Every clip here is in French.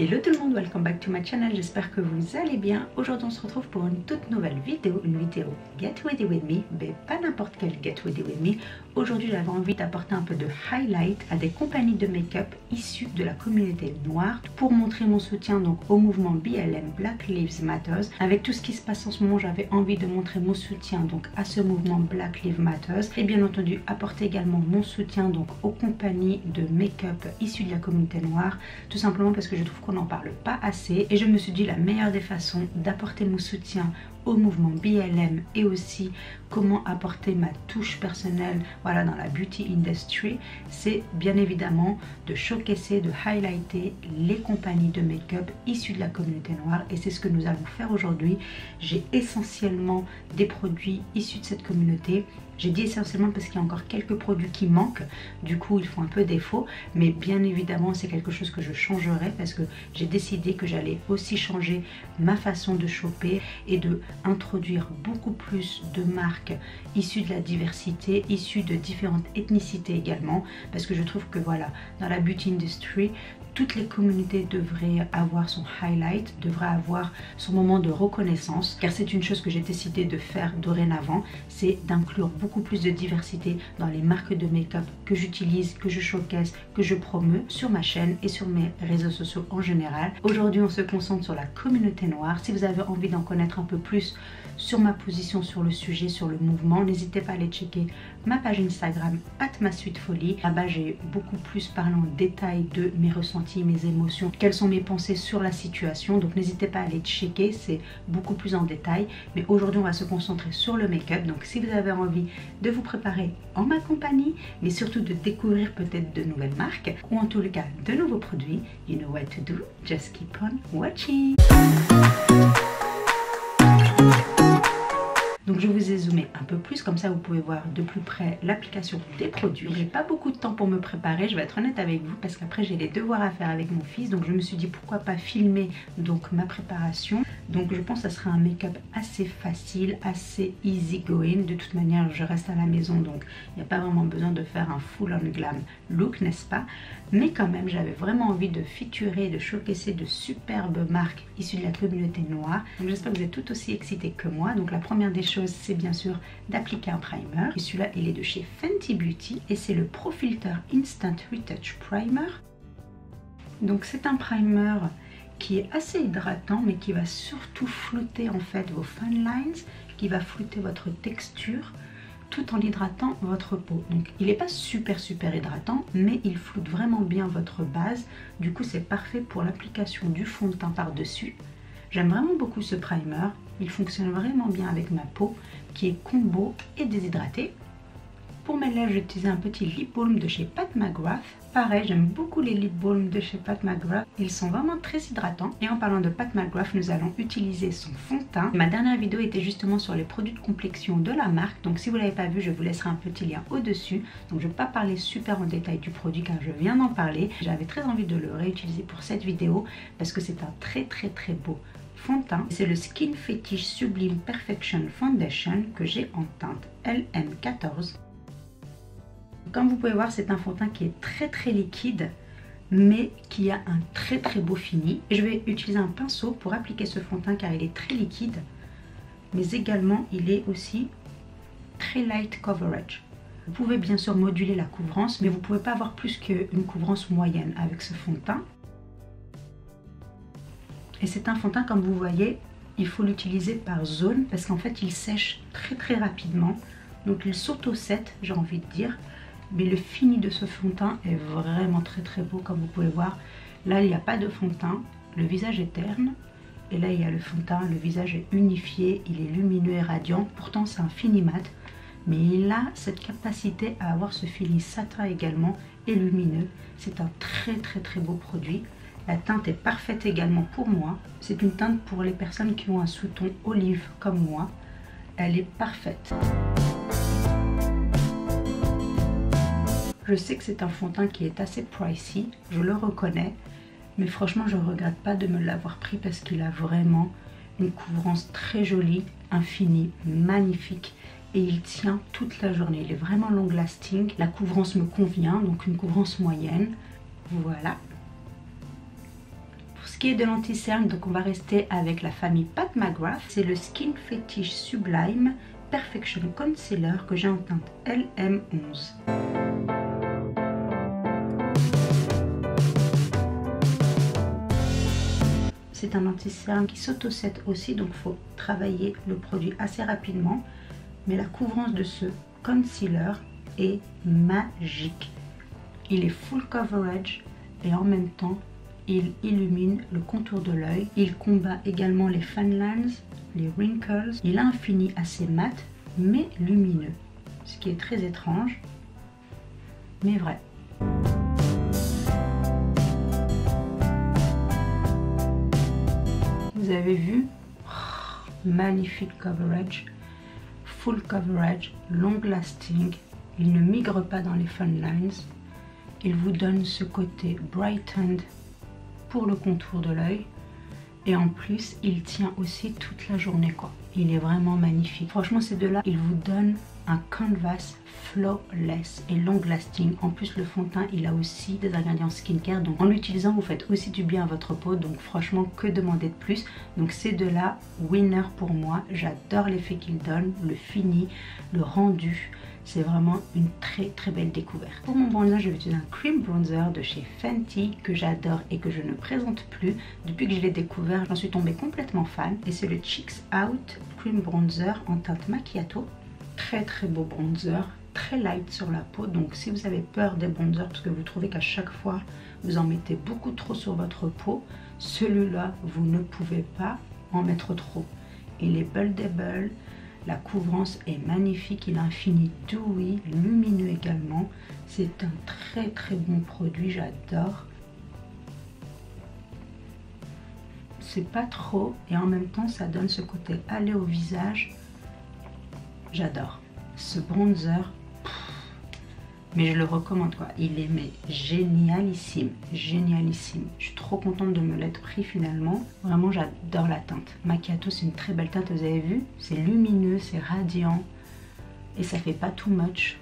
Hello tout le monde, welcome back to my channel, j'espère que vous allez bien. Aujourd'hui on se retrouve pour une toute nouvelle vidéo, une vidéo Get Ready With Me, mais pas n'importe quel Get Ready With Me. Aujourd'hui j'avais envie d'apporter un peu de highlight à des compagnies de make-up issues de la communauté noire pour montrer mon soutien donc au mouvement BLM, Black Lives Matter. Avec tout ce qui se passe en ce moment, j'avais envie de montrer mon soutien donc à ce mouvement Black Lives Matter et bien entendu apporter également mon soutien donc aux compagnies de make-up issues de la communauté noire, tout simplement parce que je trouve qu'on n'en parle pas assez et je me suis dit la meilleure des façons d'apporter mon soutien au mouvement BLM et aussi comment apporter ma touche personnelle voilà, dans la beauty industry, c'est bien évidemment de showcaser, de highlighter les compagnies de make-up issues de la communauté noire et c'est ce que nous allons faire aujourd'hui. J'ai essentiellement des produits issus de cette communauté. J'ai dit essentiellement parce qu'il y a encore quelques produits qui manquent, du coup ils font un peu défaut, mais bien évidemment c'est quelque chose que je changerai parce que j'ai décidé que j'allais aussi changer ma façon de shopper et de introduire beaucoup plus de marques issues de la diversité, issues de différentes ethnicités également, parce que je trouve que voilà, dans la beauty industry, toutes les communautés devraient avoir son highlight, devraient avoir son moment de reconnaissance, car c'est une chose que j'ai décidé de faire dorénavant, c'est d'inclure beaucoup plus de diversité dans les marques de make-up que j'utilise, que je showcase, que je promeus sur ma chaîne et sur mes réseaux sociaux en général. Aujourd'hui on se concentre sur la communauté noire. Si vous avez envie d'en connaître un peu plus sur ma position sur le sujet, sur le mouvement, n'hésitez pas à aller checker ma page Instagram @masuitefolie. Là-bas j'ai beaucoup plus parlé en détail de mes ressentis, mes émotions, quelles sont mes pensées sur la situation, donc n'hésitez pas à aller checker, c'est beaucoup plus en détail. Mais aujourd'hui on va se concentrer sur le make-up, donc si vous avez envie de vous préparer en ma compagnie, mais surtout de découvrir peut-être de nouvelles marques ou en tout cas de nouveaux produits, you know what to do, just keep on watching. Donc je vous ai zoomé un peu plus, comme ça vous pouvez voir de plus près l'application des produits. J'ai pas beaucoup de temps pour me préparer, je vais être honnête avec vous, parce qu'après j'ai les devoirs à faire avec mon fils. Donc je me suis dit pourquoi pas filmer donc ma préparation. Donc je pense que ça sera un make-up assez facile, assez easy going. De toute manière je reste à la maison, donc il n'y a pas vraiment besoin de faire un full on glam look, n'est-ce pas? Mais quand même j'avais vraiment envie de featurer, de showcaser de superbes marques issues de la communauté noire. Donc j'espère que vous êtes tout aussi excités que moi. Donc la première des choses, c'est bien sûr d'appliquer un primer. Et celui-là il est de chez Fenty Beauty et c'est le Pro Filter Instant Retouch Primer. Donc c'est un primer qui est assez hydratant mais qui va surtout flouter en fait vos fine lines, qui va flouter votre texture tout en hydratant votre peau. Donc il n'est pas super hydratant, mais il floute vraiment bien votre base. Du coup c'est parfait pour l'application du fond de teint par dessus. J'aime vraiment beaucoup ce primer, il fonctionne vraiment bien avec ma peau qui est combo et déshydratée. Pour mes lèvres, j'ai utilisé un petit lip balm de chez Pat McGrath. Pareil, j'aime beaucoup les lip balms de chez Pat McGrath. Ils sont vraiment très hydratants. Et en parlant de Pat McGrath, nous allons utiliser son fond de teint. Ma dernière vidéo était justement sur les produits de complexion de la marque. Donc si vous ne l'avez pas vu, je vous laisserai un petit lien au-dessus. Donc je ne vais pas parler super en détail du produit car je viens d'en parler. J'avais très envie de le réutiliser pour cette vidéo parce que c'est un très beau fond de teint. C'est le Skin Fetish Sublime Perfection Foundation que j'ai en teinte LM14. Comme vous pouvez voir, c'est un fond de teint qui est très liquide mais qui a un très beau fini. Et je vais utiliser un pinceau pour appliquer ce fond de teint car il est très liquide mais également il est aussi très light coverage. Vous pouvez bien sûr moduler la couvrance mais vous ne pouvez pas avoir plus qu'une couvrance moyenne avec ce fond de teint. Et c'est un fond de teint, comme vous voyez, il faut l'utiliser par zone parce qu'en fait il sèche très rapidement, donc il s'auto-sète, j'ai envie de dire. Mais le fini de ce fond de teint est vraiment très beau, comme vous pouvez voir. Là il n'y a pas de fond de teint, le visage est terne et là il y a le fond de teint, le visage est unifié, il est lumineux et radiant. Pourtant c'est un fini mat mais il a cette capacité à avoir ce fini satin également et lumineux. C'est un très beau produit. La teinte est parfaite également pour moi. C'est une teinte pour les personnes qui ont un sous-ton olive comme moi. Elle est parfaite. Je sais que c'est un fond de teint qui est assez pricey, je le reconnais. Mais franchement je ne regrette pas de me l'avoir pris parce qu'il a vraiment une couvrance très jolie, un fini magnifique. Et il tient toute la journée. Il est vraiment long lasting. La couvrance me convient, donc une couvrance moyenne. Voilà. qui est de l'anti-cerne, donc on va rester avec la famille Pat McGrath. C'est le Skin Fetish Sublime Perfection Concealer que j'ai en teinte LM11. C'est un anti-cerne qui s'auto-set aussi, donc il faut travailler le produit assez rapidement. Mais la couvrance de ce concealer est magique. Il est full coverage et en même temps, il illumine le contour de l'œil. Il combat également les fan lines, les wrinkles. Il a un fini assez mat mais lumineux, ce qui est très étrange, mais vrai. Vous avez vu, magnifique coverage, full coverage, long lasting. Il ne migre pas dans les fan lines. Il vous donne ce côté brightened pour le contour de l'œil. Et en plus, il tient aussi toute la journée, quoi. Il est vraiment magnifique. Franchement, ces deux-là, ils vous donnent un canvas flawless et long lasting. En plus, le fond de teint, il a aussi des ingrédients skincare. Donc, en l'utilisant, vous faites aussi du bien à votre peau. Donc, franchement, que demander de plus? Donc, ces deux-là, winner pour moi. J'adore l'effet qu'ils donnent, le fini, le rendu. C'est vraiment une très belle découverte. Pour mon bronzer, je vais utiliser un cream bronzer de chez Fenty que j'adore et que je ne présente plus. Depuis que je l'ai découvert, j'en suis tombée complètement fan. Et c'est le Cheeks Out Cream Bronzer en teinte macchiato. Très beau bronzer, très light sur la peau. Donc si vous avez peur des bronzers parce que vous trouvez qu'à chaque fois vous en mettez beaucoup trop sur votre peau, celui-là vous ne pouvez pas en mettre trop. Il est buildable. La couvrance est magnifique, il a un fini dewy, lumineux également. C'est un très bon produit, j'adore. C'est pas trop et en même temps ça donne ce côté allé au visage. J'adore. Ce bronzer, mais je le recommande quoi. Il est mais génialissime, génialissime. Je suis trop contente de me l'être pris finalement. Vraiment j'adore la teinte. Macchiato c'est une très belle teinte, vous avez vu. C'est lumineux, c'est radiant et ça fait pas too much.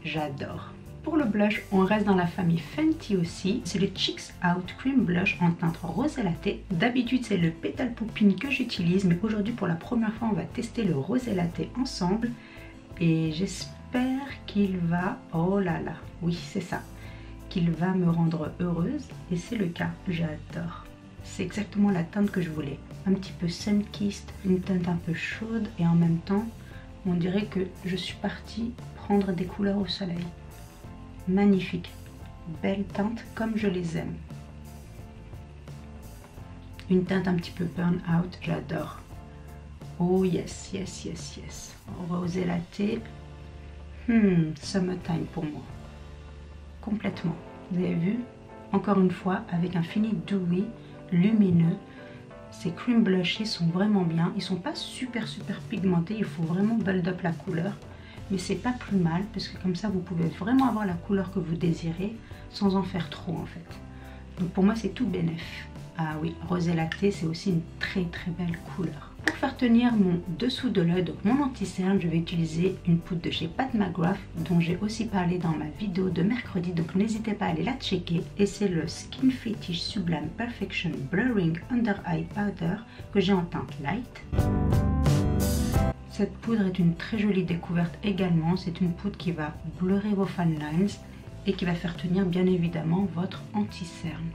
J'adore. Pour le blush, on reste dans la famille Fenty aussi. C'est le Cheeks Out Cream Blush en teinte rosé latte. D'habitude c'est le Petal Poppin que j'utilise, mais aujourd'hui pour la première fois on va tester le rosé latte ensemble. Et j'espère qu'il va, oh là là, oui c'est ça, qu'il va me rendre heureuse et c'est le cas, j'adore. C'est exactement la teinte que je voulais, un petit peu sun-kissed, une teinte un peu chaude et en même temps on dirait que je suis partie prendre des couleurs au soleil. Magnifique, belle teinte comme je les aime. Une teinte un petit peu burn out, j'adore. Oh yes, rosé latte. Summertime pour moi. Complètement. Vous avez vu? Encore une fois, avec un fini dewy, lumineux. Ces cream blushes sont vraiment bien. Ils sont pas super pigmentés. Il faut vraiment build up la couleur. Mais c'est pas plus mal parce que comme ça, vous pouvez vraiment avoir la couleur que vous désirez sans en faire trop en fait. Donc pour moi, c'est tout bénef. Ah oui, rosé latte, c'est aussi une très belle couleur. Pour faire tenir mon dessous de l'œil, donc mon anti-cerne, je vais utiliser une poudre de chez Pat McGrath dont j'ai aussi parlé dans ma vidéo de mercredi, donc n'hésitez pas à aller la checker. Et c'est le Skin Fetish Sublime Perfection Blurring Under Eye Powder que j'ai en teinte light. Cette poudre est une très jolie découverte également. C'est une poudre qui va blurrer vos fan lines et qui va faire tenir bien évidemment votre anti-cerne.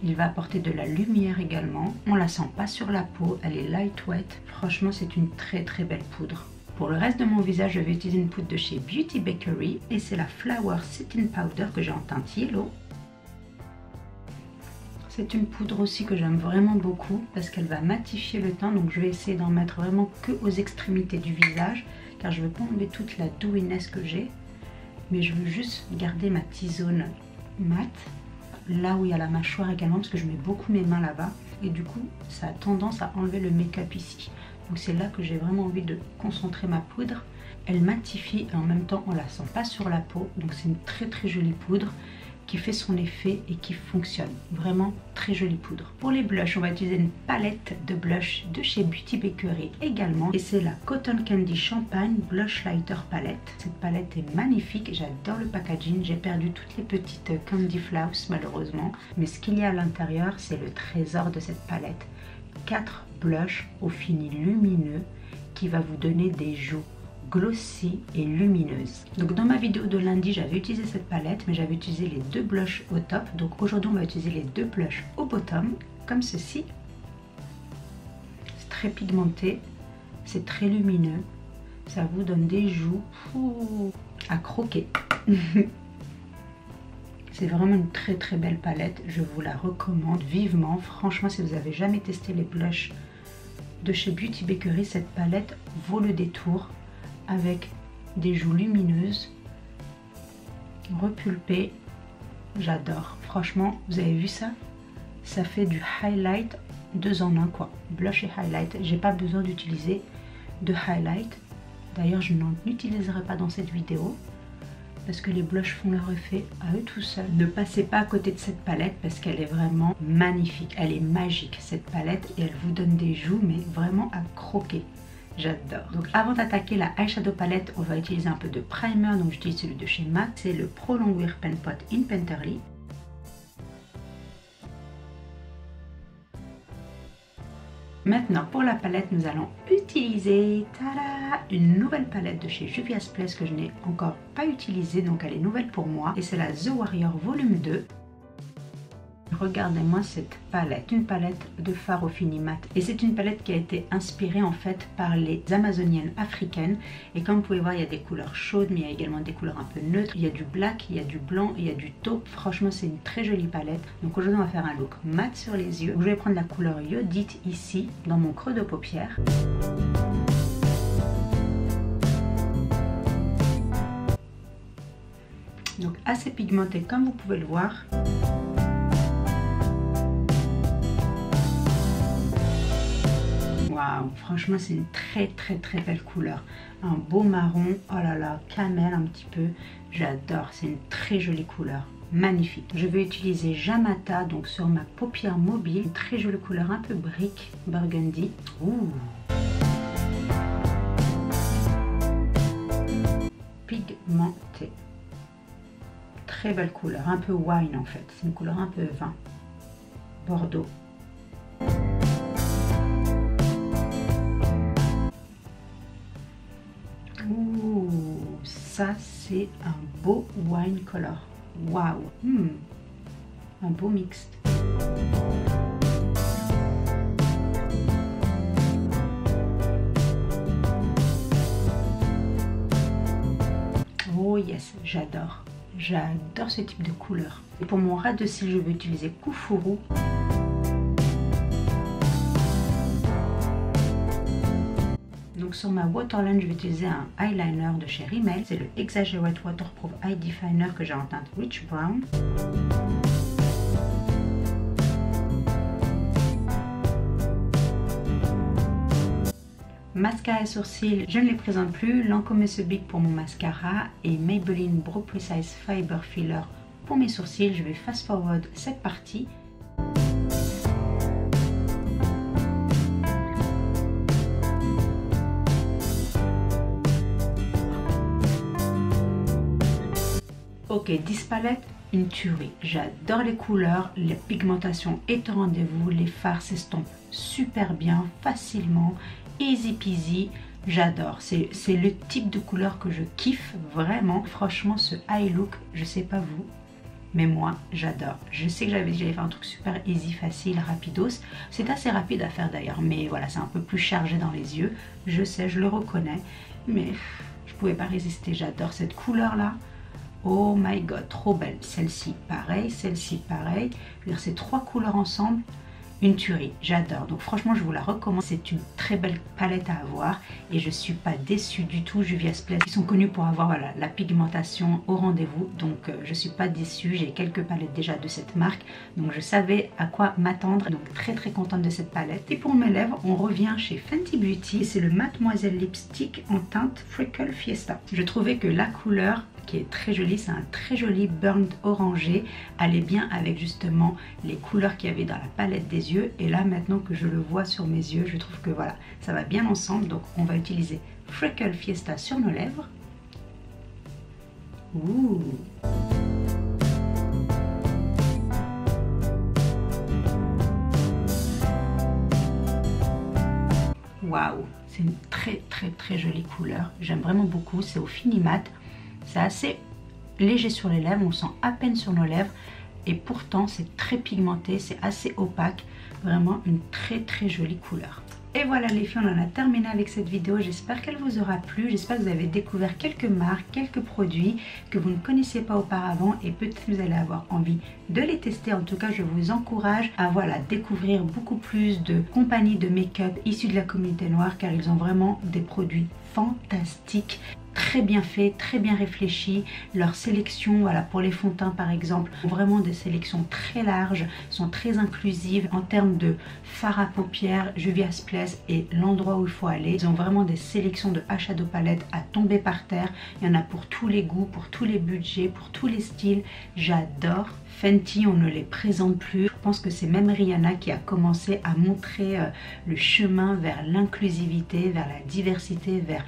Il va apporter de la lumière également. On la sent pas sur la peau, elle est lightweight. Franchement, c'est une très belle poudre. Pour le reste de mon visage, je vais utiliser une poudre de chez Beauty Bakery et c'est la Flower Setting Powder que j'ai en teinte yellow. C'est une poudre aussi que j'aime vraiment beaucoup parce qu'elle va matifier le teint. Donc je vais essayer d'en mettre vraiment que aux extrémités du visage car je ne veux pas enlever toute la dewiness que j'ai. Mais je veux juste garder ma T-zone mat. Là où il y a la mâchoire également parce que je mets beaucoup mes mains là-bas et du coup ça a tendance à enlever le make-up ici. Donc c'est là que j'ai vraiment envie de concentrer ma poudre. Elle matifie et en même temps on la sent pas sur la peau, donc c'est une très jolie poudre qui fait son effet et qui fonctionne. Vraiment très jolie poudre. Pour les blushs, on va utiliser une palette de blush de chez Beauty Bakery également. Et c'est la Cotton Candy Champagne Blush Lighter Palette. Cette palette est magnifique, j'adore le packaging. J'ai perdu toutes les petites candy floss malheureusement. Mais ce qu'il y a à l'intérieur, c'est le trésor de cette palette. 4 blushs au fini lumineux qui va vous donner des joues glossy et lumineuse. Donc dans ma vidéo de lundi, j'avais utilisé cette palette, mais j'avais utilisé les 2 blushs au top. Donc aujourd'hui, on va utiliser les 2 blushs au bottom, comme ceci. C'est très pigmenté, c'est très lumineux. Ça vous donne des joues à croquer. C'est vraiment une très très belle palette. Je vous la recommande vivement. Franchement, si vous n'avez jamais testé les blushs de chez Beauty Bakery, cette palette vaut le détour. Avec des joues lumineuses, repulpées, j'adore. Franchement, vous avez vu ça? Ça fait du highlight 2 en 1 quoi. Blush et highlight. J'ai pas besoin d'utiliser de highlight. D'ailleurs, je n'en utiliserai pas dans cette vidéo parce que les blushs font leur effet à eux tout seuls. Ne passez pas à côté de cette palette parce qu'elle est vraiment magnifique. Elle est magique cette palette et elle vous donne des joues mais vraiment à croquer. J'adore. Donc avant d'attaquer la eyeshadow palette, on va utiliser un peu de primer. Donc j'utilise celui de chez MAC. C'est le Pro Longwear Pen Pot in Painterly. Maintenant pour la palette, nous allons utiliser une nouvelle palette de chez Juvia's Place que je n'ai encore pas utilisée. Donc elle est nouvelle pour moi. Et c'est la The Warrior Volume 2. Regardez-moi cette palette, une palette de fard au fini mat. Et c'est une palette qui a été inspirée en fait par les Amazoniennes africaines. Et comme vous pouvez voir, il y a des couleurs chaudes, mais il y a également des couleurs un peu neutres. Il y a du black, il y a du blanc, il y a du taupe. Franchement, c'est une très jolie palette. Donc aujourd'hui, on va faire un look mat sur les yeux. Donc, je vais prendre la couleur Iodite ici, dans mon creux de paupière. Donc assez pigmenté comme vous pouvez le voir. Waouh, franchement c'est une très belle couleur. Un beau marron, oh là là, camel un petit peu. J'adore, c'est une très jolie couleur. Magnifique. Je vais utiliser Jamata donc sur ma paupière mobile. Une très jolie couleur, un peu brique, burgundy. Ouh. Pigmenté. Très belle couleur, un peu wine en fait. C'est une couleur un peu vin. Bordeaux. Ouh, ça c'est un beau wine color. Waouh, un beau mixte. Oh yes, j'adore. J'adore ce type de couleur. Et pour mon ras de cils, je vais utiliser Kufuru. Donc sur ma waterline, je vais utiliser un eyeliner de chez Rimmel. C'est le Exaggerate Waterproof Eye Definer que j'ai en teinte Rich Brown. Mascara et sourcils, je ne les présente plus. Lancôme Subic pour mon mascara et Maybelline Brow Precise Fiber Filler pour mes sourcils. Je vais fast forward cette partie. Ok, 10 palettes, une tuerie. J'adore les couleurs, la pigmentation est au rendez-vous, les fards s'estompent super bien, facilement, easy peasy. J'adore, c'est le type de couleur que je kiffe vraiment. Franchement, ce eye look, je sais pas vous, mais moi j'adore. Je sais que j'avais fait un truc super easy, facile, rapidos. C'est assez rapide à faire d'ailleurs, mais voilà, c'est un peu plus chargé dans les yeux. Je sais, je le reconnais, mais je pouvais pas résister. J'adore cette couleur là. Oh my god, trop belle. Celle-ci pareil, celle-ci pareil. Ces 3 couleurs ensemble, une tuerie. J'adore. Donc franchement, je vous la recommande. C'est une très belle palette à avoir et je suis pas déçue du tout. Juvia's Place, ils sont connus pour avoir voilà, la pigmentation au rendez-vous. Donc je suis pas déçue. J'ai quelques palettes déjà de cette marque. Donc je savais à quoi m'attendre. Donc très contente de cette palette. Et pour mes lèvres, on revient chez Fenty Beauty. C'est le Mademoiselle Lipstick en teinte Freckle Fiesta. Je trouvais que la couleur qui est très joli, c'est un très joli burnt orangé, allait bien avec justement les couleurs qu'il y avait dans la palette des yeux. Et là maintenant que je le vois sur mes yeux, je trouve que voilà, ça va bien ensemble. Donc on va utiliser Freckle Fiesta sur nos lèvres. Ouh. Waouh, c'est une très jolie couleur. J'aime vraiment beaucoup, c'est au finimat. C'est assez léger sur les lèvres, on le sent à peine sur nos lèvres. Et pourtant, c'est très pigmenté, c'est assez opaque. Vraiment une très jolie couleur. Et voilà les filles, on en a terminé avec cette vidéo. J'espère qu'elle vous aura plu. J'espère que vous avez découvert quelques marques, quelques produits que vous ne connaissiez pas auparavant. Et peut-être que vous allez avoir envie de les tester. En tout cas, je vous encourage à découvrir beaucoup plus de compagnies de make-up issues de la communauté noire. Car ils ont vraiment des produits fantastiques. Très bien fait, très bien réfléchi. Leur sélection, voilà, pour les fonds de teint par exemple, vraiment des sélections très larges, sont très inclusives en termes de fard à paupières, Juvia's Place et l'endroit où il faut aller. Ils ont vraiment des sélections de eyeshadow palettes à tomber par terre. Il y en a pour tous les goûts, pour tous les budgets, pour tous les styles. J'adore. Fenty, on ne les présente plus. Je pense que c'est même Rihanna qui a commencé à montrer le chemin vers l'inclusivité, vers la diversité, vers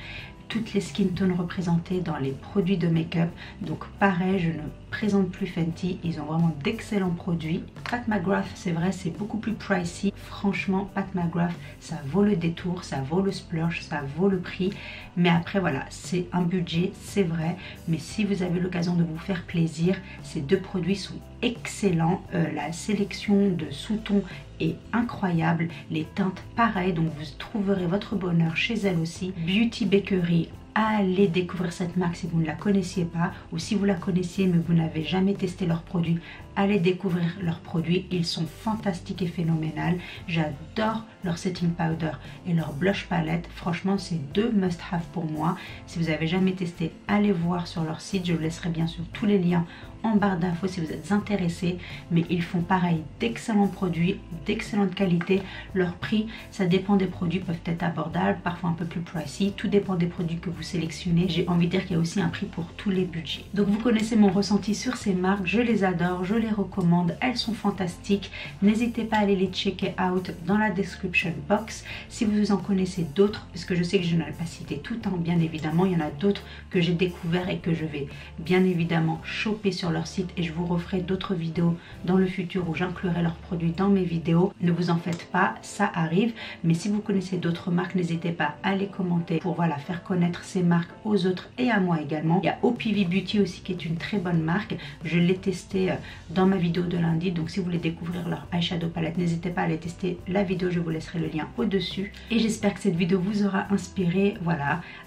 toutes les skin tones représentées dans les produits de make-up. Donc pareil, je ne présente plus Fenty, ils ont vraiment d'excellents produits. Pat McGrath, c'est vrai, c'est beaucoup plus pricey. Franchement, Pat McGrath, ça vaut le détour, ça vaut le splurge, ça vaut le prix. Mais après voilà, c'est un budget, c'est vrai. Mais si vous avez l'occasion de vous faire plaisir, ces deux produits sont excellents. La sélection de sous-tons est incroyable, les teintes pareil, donc vous trouverez votre bonheur chez elle aussi. Beauty Bakery, allez découvrir cette marque si vous ne la connaissiez pas, ou si vous la connaissiez mais vous n'avez jamais testé leurs produits, allez découvrir leurs produits, ils sont fantastiques et phénoménales. J'adore leur setting powder et leur blush palette, franchement c'est deux must have pour moi. Si vous n'avez jamais testé, allez voir sur leur site, je vous laisserai bien sûr tous les liens en barre d'infos si vous êtes intéressés. Mais ils font pareil d'excellents produits, d'excellente qualité. Leur prix, ça dépend des produits, peuvent être abordables, parfois un peu plus pricey, tout dépend des produits que vous sélectionnez. J'ai envie de dire qu'il y a aussi un prix pour tous les budgets. Donc vous connaissez mon ressenti sur ces marques, je les adore, je les recommande, elles sont fantastiques. N'hésitez pas à aller les checker out dans la description box si vous en connaissez d'autres, parce que je sais que je n'ai pas cité tout, bien évidemment, il y en a d'autres que j'ai découvert et que je vais bien évidemment choper sur leur site, et je vous referai d'autres vidéos dans le futur où j'inclurai leurs produits dans mes vidéos. Ne vous en faites pas, ça arrive. Mais si vous connaissez d'autres marques, n'hésitez pas à les commenter pour faire connaître ces marques aux autres et à moi également. Il y a OPV Beauty aussi qui est une très bonne marque, je l'ai testé dans ma vidéo de lundi. Donc si vous voulez découvrir leur eyeshadow palette, n'hésitez pas à aller tester la vidéo, je vous laisserai le lien au-dessus. Et j'espère que cette vidéo vous aura inspiré,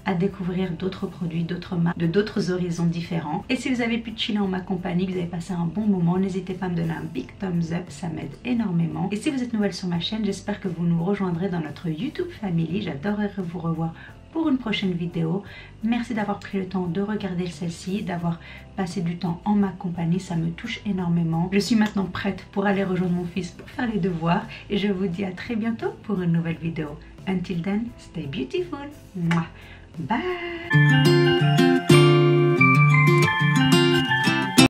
à découvrir d'autres produits, d'autres marques, de d'autres horizons différents. Et si vous avez pu chiller en ma compagnie, que vous avez passé un bon moment, n'hésitez pas à me donner un big thumbs up, ça m'aide énormément. Et si vous êtes nouvelle sur ma chaîne, j'espère que vous nous rejoindrez dans notre YouTube family. J'adorerais vous revoir pour une prochaine vidéo. Merci d'avoir pris le temps de regarder celle-ci, d'avoir passé du temps en ma compagnie, ça me touche énormément. Je suis maintenant prête pour aller rejoindre mon fils pour faire les devoirs, et je vous dis à très bientôt pour une nouvelle vidéo. Until then, stay beautiful. Bye.